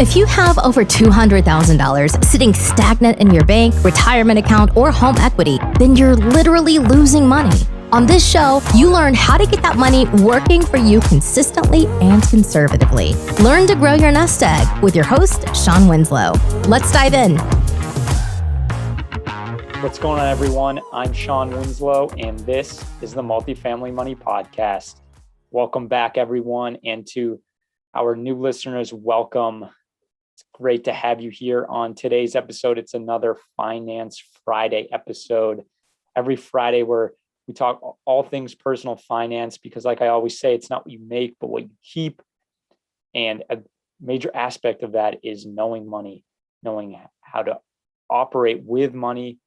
If you have over $200,000 sitting stagnant in your bank, retirement account, or home equity, then you're literally losing money. On this show, you learn how to get that money working for you consistently and conservatively. Learn to grow your nest egg with your host, Sean Winslow. Let's dive in. What's going on, everyone? I'm Sean Winslow, and this is the Multifamily Money Podcast. Welcome back, everyone, and to our new listeners, welcome. It's great to have you here on today's episode. It's another Finance Friday episode. Every Friday, where we talk all things personal finance, because like I always say, it's not what you make, but what you keep. And a major aspect of that is knowing money, knowing how to operate with money,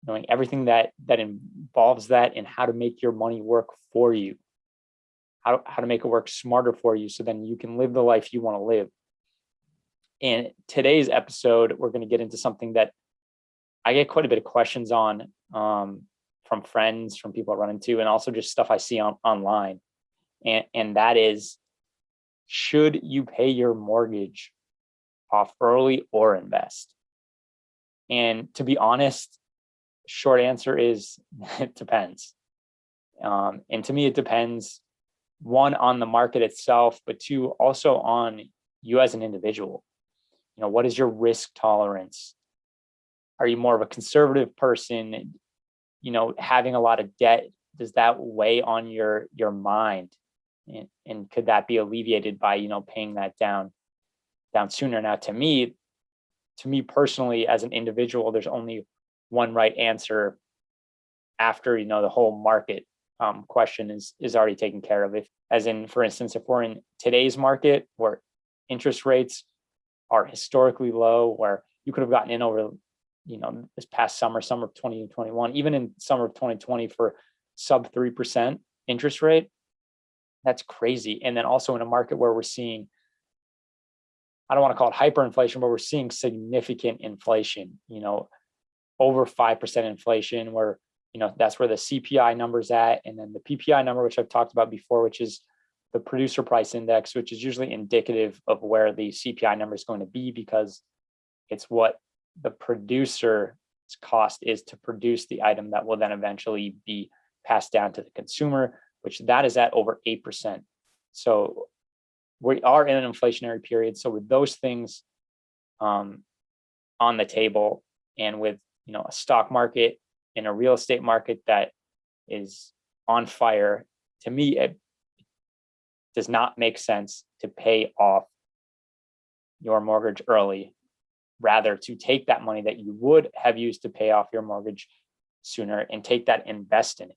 knowing everything that involves that, and how to make your money work for you, how to make it work smarter for you, so then you can live the life you want to live. In today's episode, we're going to get into something that I get quite a bit of questions on from friends, from people I run into, and also just stuff I see online. And that is, should you pay your mortgage off early or invest? And to be honest, short answer is it depends. And to me, it depends, one, on the market itself, but two, also on you as an individual. You know, what is your risk tolerance? Are you more of a conservative person? You know, having a lot of debt, does that weigh on your mind? And could that be alleviated by, you know, paying that down sooner? Now, to me personally, as an individual, there's only one right answer after, you know, the whole market question is already taken care of. If, as in, for instance, if we're in today's market where interest rates are historically low, where you could have gotten in over, you know, this past summer of 2021, even in summer of 2020 for sub 3% interest rate, that's crazy. And then also in a market where we're seeing, I don't want to call it hyperinflation, but we're seeing significant inflation, you know, over 5% inflation, where, you know, that's where the CPI number's at. And then the PPI number, which I've talked about before, which is the producer price index, which is usually indicative of where the CPI number is going to be, because it's what the producer's cost is to produce the item that will then eventually be passed down to the consumer, which that is at over 8%. So we are in an inflationary period. So with those things on the table, and with, you know, a stock market and a real estate market that is on fire, to me, it does not make sense to pay off your mortgage early. Rather, to take that money that you would have used to pay off your mortgage sooner and take that, invest in it,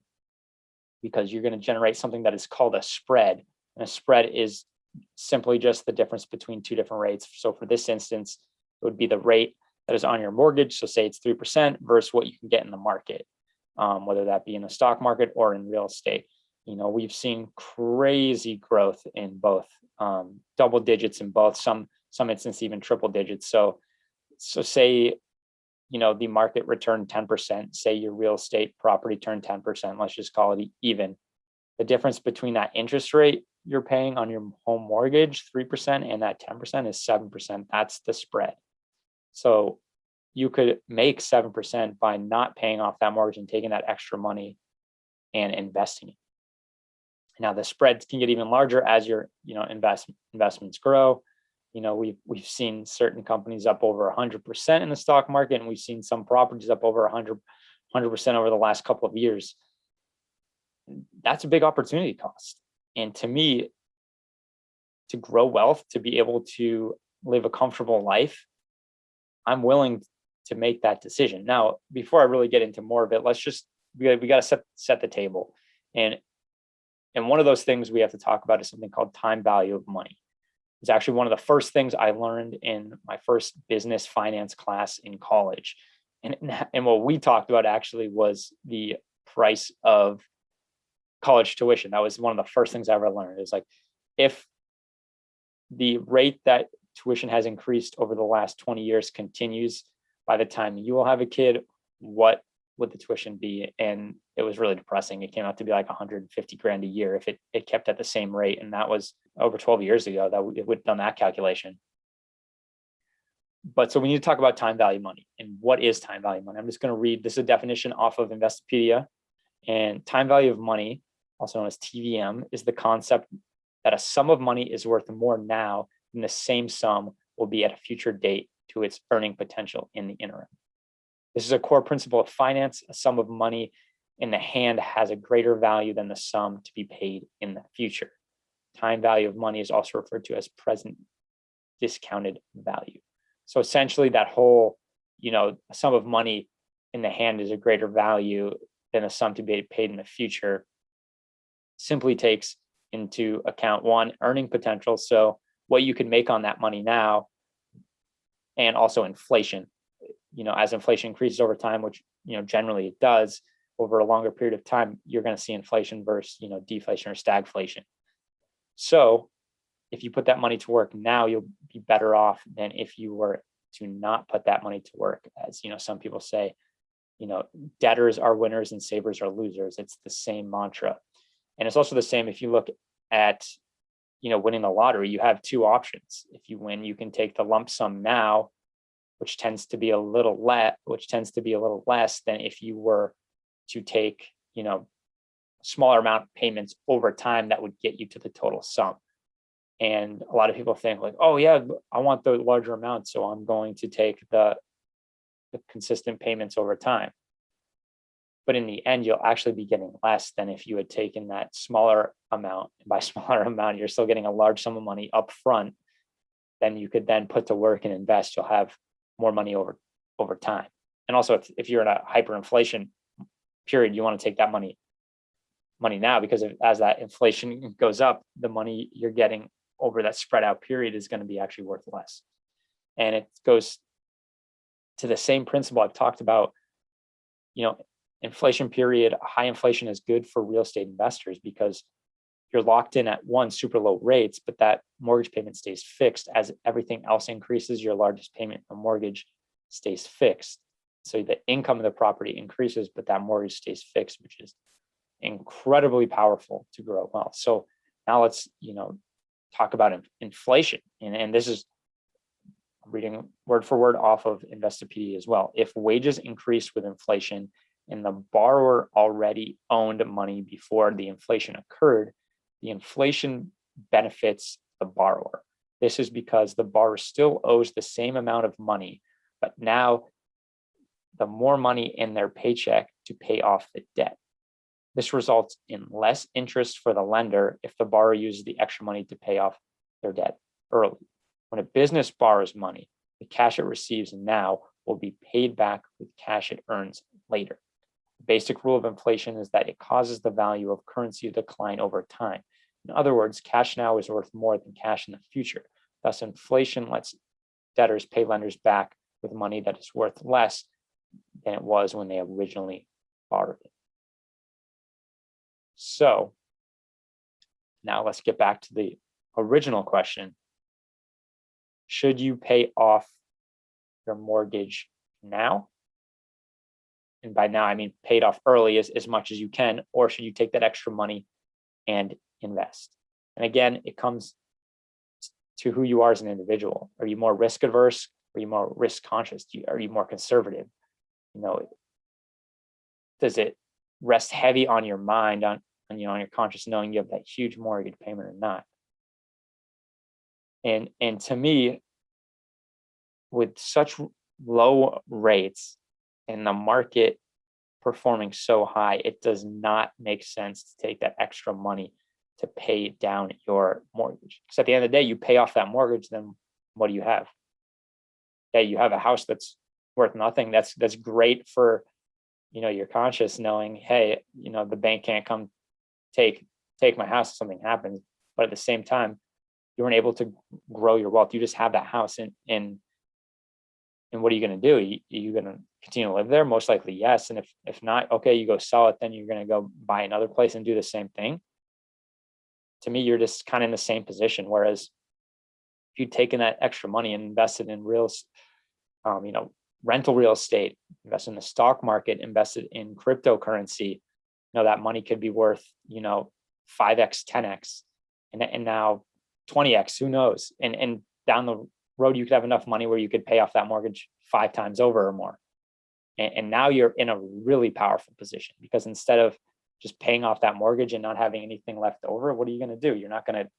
because you're going to generate something that is called a spread. And a spread is simply just the difference between two different rates. So for this instance, it would be the rate that is on your mortgage. So say it's 3% versus what you can get in the market, whether that be in the stock market or in real estate. You know, we've seen crazy growth in both, double digits in both, some instances even triple digits. So say, you know, the market returned 10%, say your real estate property turned 10%, let's just call it even. The difference between that interest rate you're paying on your home mortgage, 3%, and that 10% is 7%. That's the spread. So you could make 7% by not paying off that mortgage and taking that extra money and investing it. Now the spreads can get even larger as your, you know, investments grow. You know, we've seen certain companies up over 100% in the stock market, and we've seen some properties up over 100% over the last couple of years. That's a big opportunity cost. And to me, to grow wealth, to be able to live a comfortable life, I'm willing to make that decision. Now, before I really get into more of it, we got to set the table. And one of those things we have to talk about is something called time value of money. It's actually one of the first things I learned in my first business finance class in college. And what we talked about actually was the price of college tuition. That was one of the first things I ever learned. It's like, if the rate that tuition has increased over the last 20 years continues, by the time you will have a kid, what would the tuition be? And it was really depressing. It came out to be like 150 grand a year if it kept at the same rate. And that was over 12 years ago that it would have done that calculation. But so we need to talk about time value money. And what is time value money? I'm just going to read, this is a definition off of Investopedia. And time value of money, also known as TVM, is the concept that a sum of money is worth more now than the same sum will be at a future date to its earning potential in the interim. This is a core principle of finance. A sum of money in the hand has a greater value than the sum to be paid in the future. Time value of money is also referred to as present discounted value. So essentially that whole, a sum of money in the hand is a greater value than a sum to be paid in the future simply takes into account, one, earning potential. So what you can make on that money now, and also inflation. As inflation increases over time, which, generally it does over a longer period of time, you're going to see inflation versus, deflation or stagflation. So if you put that money to work now, you'll be better off than if you were to not put that money to work. As some people say, debtors are winners and savers are losers. It's the same mantra. And it's also the same if you look at, winning the lottery. You have two options. If you win, you can take the lump sum now, which tends to be a little less than if you were to take, smaller amount of payments over time that would get you to the total sum. And a lot of people think like, oh yeah, I want the larger amount, so I'm going to take the consistent payments over time. But in the end, you'll actually be getting less than if you had taken that smaller amount. And by smaller amount, you're still getting a large sum of money up front. Then you could then put to work and invest. You'll have more money over time. And also, if you're in a hyperinflation period, you want to take that money now, because as that inflation goes up, the money you're getting over that spread out period is going to be actually worth less. And it goes to the same principle I've talked about. Inflation period, high inflation is good for real estate investors because you're locked in at one, super low rates, but that mortgage payment stays fixed. As everything else increases, your largest payment, the mortgage, stays fixed. So the income of the property increases, but that mortgage stays fixed, which is incredibly powerful to grow wealth. So now let's, talk about inflation. And this is reading word for word off of Investopedia as well. If wages increase with inflation and the borrower already owned money before the inflation occurred, the inflation benefits the borrower. This is because the borrower still owes the same amount of money, but now the more money in their paycheck to pay off the debt. This results in less interest for the lender if the borrower uses the extra money to pay off their debt early. When a business borrows money, the cash it receives now will be paid back with cash it earns later. The basic rule of inflation is that it causes the value of currency to decline over time. In other words, cash now is worth more than cash in the future. Thus, inflation lets debtors pay lenders back with money that is worth less than it was when they originally borrowed it. So now let's get back to the original question. Should you pay off your mortgage now? And by now, I mean paid off early as much as you can, or should you take that extra money and invest? And again, it comes to who you are as an individual. Are you more risk averse? Are you more risk conscious? Are you more conservative? Does it rest heavy on your mind, on your conscious, knowing you have that huge mortgage payment or not? And to me, with such low rates and the market performing so high, it does not make sense to take that extra money to pay down your mortgage. Because at the end of the day, you pay off that mortgage, then what do you have? Yeah, you have a house that's worth nothing. That's great for your conscience, knowing, hey, the bank can't come take my house if something happens. But at the same time, you weren't able to grow your wealth. You just have that house, and what are you going to do? Are you going to continue to live there? Most likely, yes. And if not, okay, you go sell it. Then you're going to go buy another place and do the same thing. To me, you're just kind of in the same position. Whereas if you'd taken that extra money and invested in rental real estate, invested in the stock market, invested in cryptocurrency, that money could be worth 5x, 10x, and now 20x. Who knows? And down road, you could have enough money where you could pay off that mortgage 5 times over or more. And now you're in a really powerful position, because instead of just paying off that mortgage and not having anything left over, what are you going to do? You're not going to,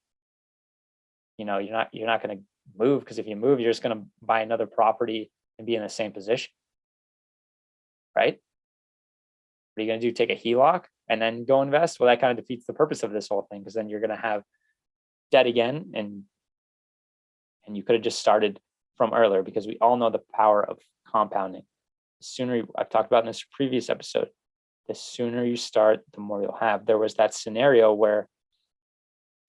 you're not going to move, because if you move, you're just going to buy another property and be in the same position, right? What are you going to do? Take a HELOC and then go invest? Well, that kind of defeats the purpose of this whole thing, because then you're going to have debt again, and you could have just started from earlier, because we all know the power of compounding. The sooner, I've talked about in this previous episode, the sooner you start, the more you'll have. There was that scenario where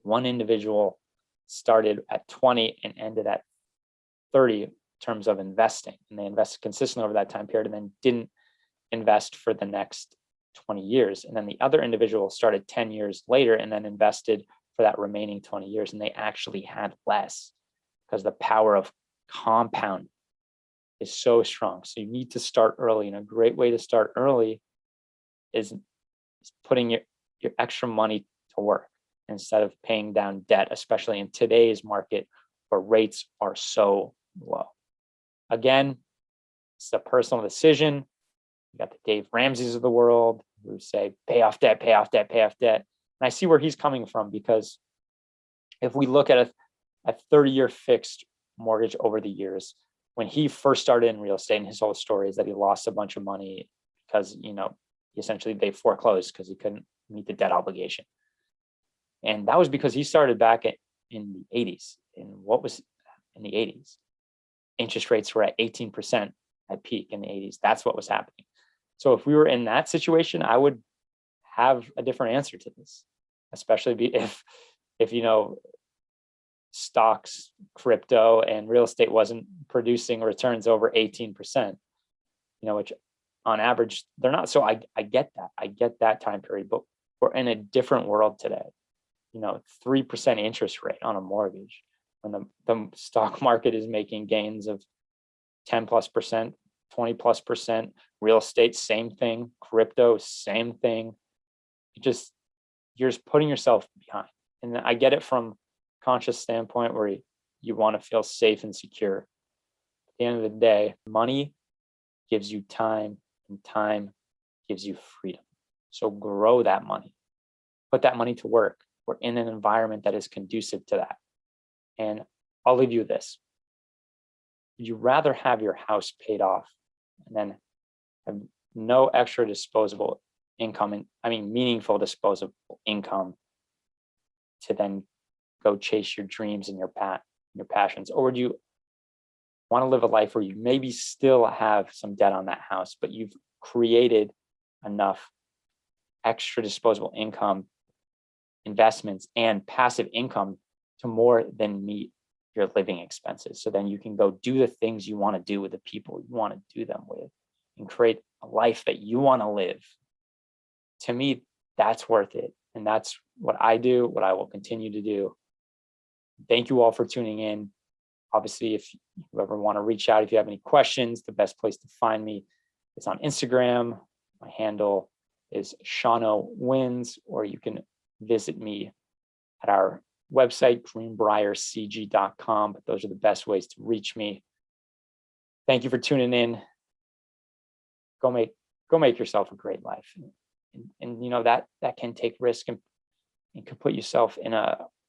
one individual started at 20 and ended at 30 in terms of investing, and they invested consistently over that time period and then didn't invest for the next 20 years. And then the other individual started 10 years later and then invested for that remaining 20 years, and they actually had less, because the power of compound is so strong. So you need to start early, and a great way to start early is putting your extra money to work instead of paying down debt, especially in today's market where rates are so low. Again, it's a personal decision. You got the Dave Ramseys of the world who say, pay off debt, pay off debt, pay off debt. And I see where he's coming from, because if we look at a 30-year fixed mortgage over the years, when he first started in real estate, and his whole story is that he lost a bunch of money because, essentially they foreclosed because he couldn't meet the debt obligation. And that was because he started back in the 80s. And what was in the 80s? Interest rates were at 18% at peak in the 80s. That's what was happening. So if we were in that situation, I would have a different answer to this, especially if stocks, crypto, and real estate wasn't producing returns over 18%, which on average, they're not. So I get that. I get that time period, but we're in a different world today. 3% interest rate on a mortgage, when the stock market is making gains of 10+%, 20+%, real estate, same thing, crypto, same thing. You're just putting yourself behind. And I get it from conscious standpoint where you want to feel safe and secure. At the end of the day, money gives you time, and time gives you freedom. So grow that money, put that money to work. We're in an environment that is conducive to that. And I'll leave you with this. Would you rather have your house paid off and then have no extra disposable income, meaningful disposable income, to then go chase your dreams and your passions? Or would you want to live a life where you maybe still have some debt on that house, but you've created enough extra disposable income, investments, and passive income to more than meet your living expenses? So then you can go do the things you want to do with the people you want to do them with, and create a life that you want to live. To me, that's worth it. And that's what I do, what I will continue to do. Thank you all for tuning in. Obviously, if you ever want to reach out, if you have any questions, the best place to find me is on Instagram. My handle is Shano Wins, or you can visit me at our website, greenbriercg.com. But those are the best ways to reach me. Thank you for tuning in. Go make yourself a great life. And that can take risk and can put yourself in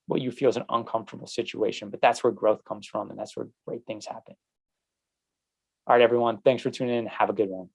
what you feel is an uncomfortable situation, but that's where growth comes from, and that's where great things happen. All right, everyone. Thanks for tuning in. Have a good one.